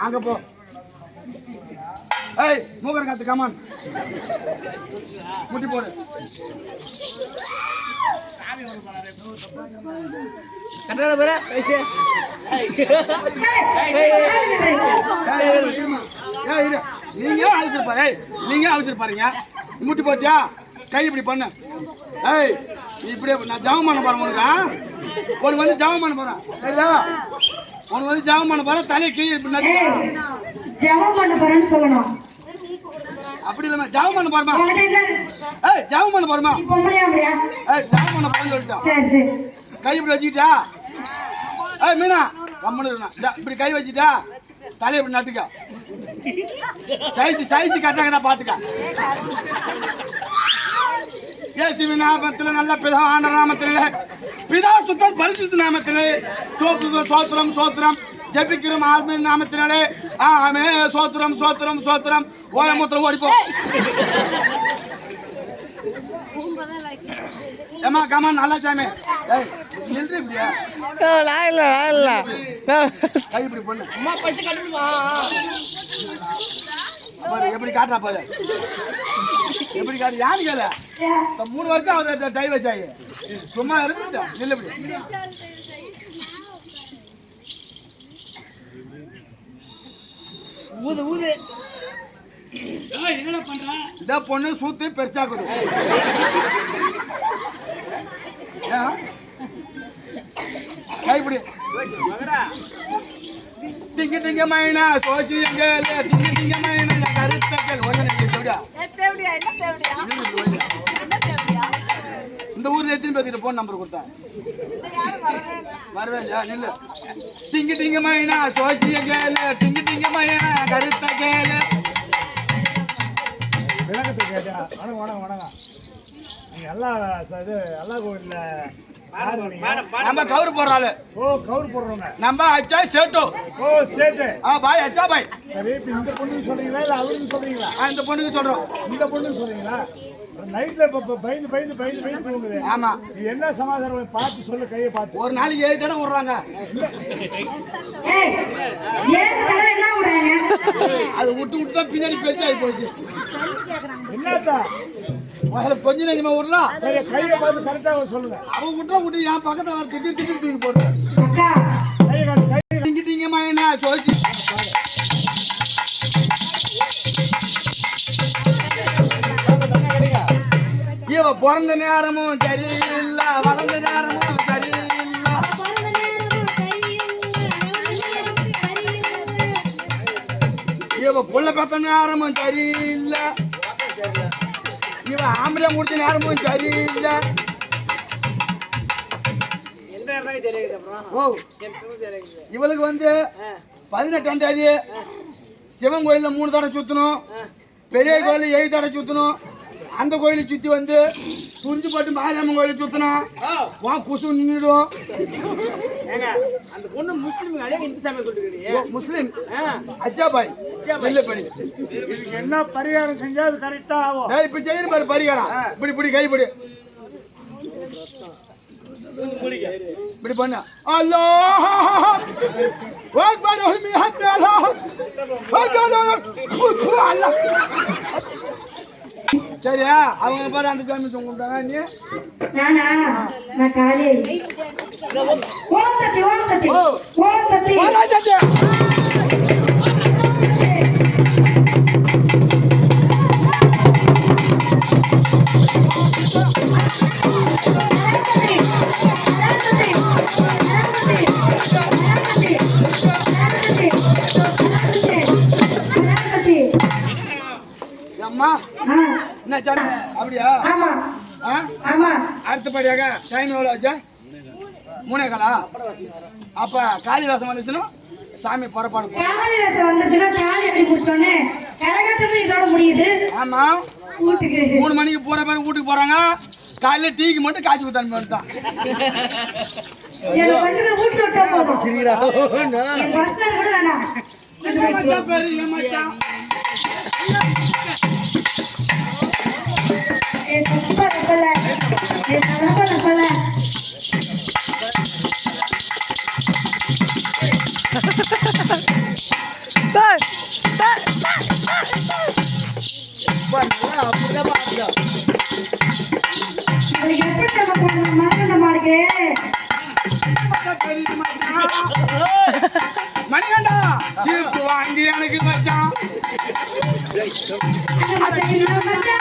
அங்க போ. ஏய் மூக்கர் காத்து கமான் முட்டி போடு. கட்டற வர பைசே. நீங்க அழிச்சிருப்பாரு. நீங்க அழிச்சிருப்பாருங்க. முட்டி போட்டியா கை இப்படி பண்ண. ஏய் இப்படி நான் ஜாமம் பண்ண போறேன். உனக்கு வந்து ஜாமம் பண்ண போறேன். சரியா? உனக்கு வந்து ஜாமம் பண்ண போறேன். தலையை கீழே ஜாமம் பண்ண போறேன்னு சொல்லணும். அப்படி இல்ல ஜாமம் பண்ண போறமா. ஏய் ஜாமம் பண்ண போறமா. ஏய் ஜாமம் பண்ண போறேன்னு சொல்லிட்டேன். கை இப்படி வச்சுக்கிட்டா. ஏய் மீனா கம்மனு இப்படி கை வச்சுட்டா தலையை இப்படி நட்டுக்க. சைஸ் கட்டாக்கதான் பாத்துக்க. இயேசு நாமத்திலே நல்ல பிதா ஆண்ட நாமத்திலே பிதா சுத்தன் பரிசுத்த நாமத்திலே சோத்திரம் சோத்திரம் ஜெபிக்கிறோம் ஆத்ம நாமத்தினாலே ஆமே. சோத்திரம் சோத்திரம் சோத்திரம். ஓய மூத்திரம் ஓடிப்போ. ஏமா கமா நல்லா சாமி. கை இப்படி பண்ணு. எப்படி காட்டுறா பாரு. எப்படி காட்டு யாரு கேள. 3 வருஷம் அவர் டை வச்சாங்க. சும்மா இருக்கு நில்லபடி. ஊது ஊது. என்ன பண்ற? இந்த பொண்ணு சூத்து பெருசாக்குது. கைப்பிடி. திங்க திங்க மைனா சோசி எங்கேல திங்க திங்க மைனா கருத்தக்கல் இந்த ஊர்ல எத்தனை பேர்கிட்ட போன் நம்பர் கொடுத்தா வரவே இல்லையா? நில்லு. திங்க திங்க மைனா சோசி எங்கேல திங்க திங்க மைனா கருத்தக்கல். விளக்கத்தை கேட்டா வணக்கம் வணக்கம் வணக்கம். நீங்க எல்லா கோயில்ல நம்ம கவுரு போடுறாள். ஓ கவுரு போடுறோங்க. நம்ம அச்சா சேட்டோ. ஓ சேட்டு. பாய் அச்சா பாய். சரி இப்போ இந்த பொண்ணுக்கு சொல்றீங்களா இல்லை அவருக்கு சொல்றீங்களா? இந்த பொண்ணுக்கு சொல்றோம். இந்த பொண்ணுக்கு சொல்றீங்களா? நைட்ல பயந்து தூங்குது. ஆமா. நீ என்ன சமாதானம் பார்த்து சொல்லு. கையை பார்த்து. ஒரு நாளைக்கு 7 தடவை விடுறாங்க. அது விட்டு தான் பின்னாடி பெருசாகி போச்சு. என்னத்தா கொஞ்ச நேரமா விடலாம். சரி கையை பார்த்து கரெக்டாக சொல்லுங்க. அவன் விட்டு என் பக்கத்துல திடீர் தூக்கி போட்டு திங்கிட்டீங்க மாயனா சோசி. இவ பிறந்த நேரமும் சரியில்லை வளர்ந்த நேரமும் சரியில்லை. இவ புள்ள பெத்த நேரமும் சரியில்லை. இவ ஆம்பளை முடிச்ச நேரமும் சரியில்லை. இவளுக்கு வந்து 18ஆம் தேதி சிவன் கோயிலில் 3 தடவை சுற்றணும். பெரிய கோயில் 7 தடவை சுற்றணும். அந்த கோயிலை சுற்றி வந்து துணிஞ்சு போட்டு மாரியம்மன் கோயிலை சுற்றணும். வா குசு நின்றுடும். அந்த பொண்ணு முஸ்லீம். முஸ்லீம் அஜாபாய் வெள்ளப்படி. என்ன பரிகாரம் செஞ்சா அது கரெக்டா ஆகும். இப்ப செய்யணும் பாரு பரிகாரம். இப்படி இப்படி கைப்பிடி இப்படி பண்ண. அல்லாஹ் அக்பர் ஹுமி ஹத்தா அல்லாஹ் அல்லாஹ். சரியா? அவங்க பாரு அந்த சாமி கும்பிட்டாங்க. நீ நானா நான் காலேஜ் ஓம் தட்டி அம்மா என்ன சாமி அப்படியா? அடுத்தபடியாக டைம் எவ்வளோ ஆச்சா? 3:15. அப்ப காளிதாசம் வந்துச்சுன்னா சாமி புறப்பாடு. ஆமா 3 மணிக்கு போற பேர் வீட்டுக்கு போறாங்க. காலையில டீக்கு மட்டும் காய்ச்சி ஊத்தாங்க மட்டும். மச்சான்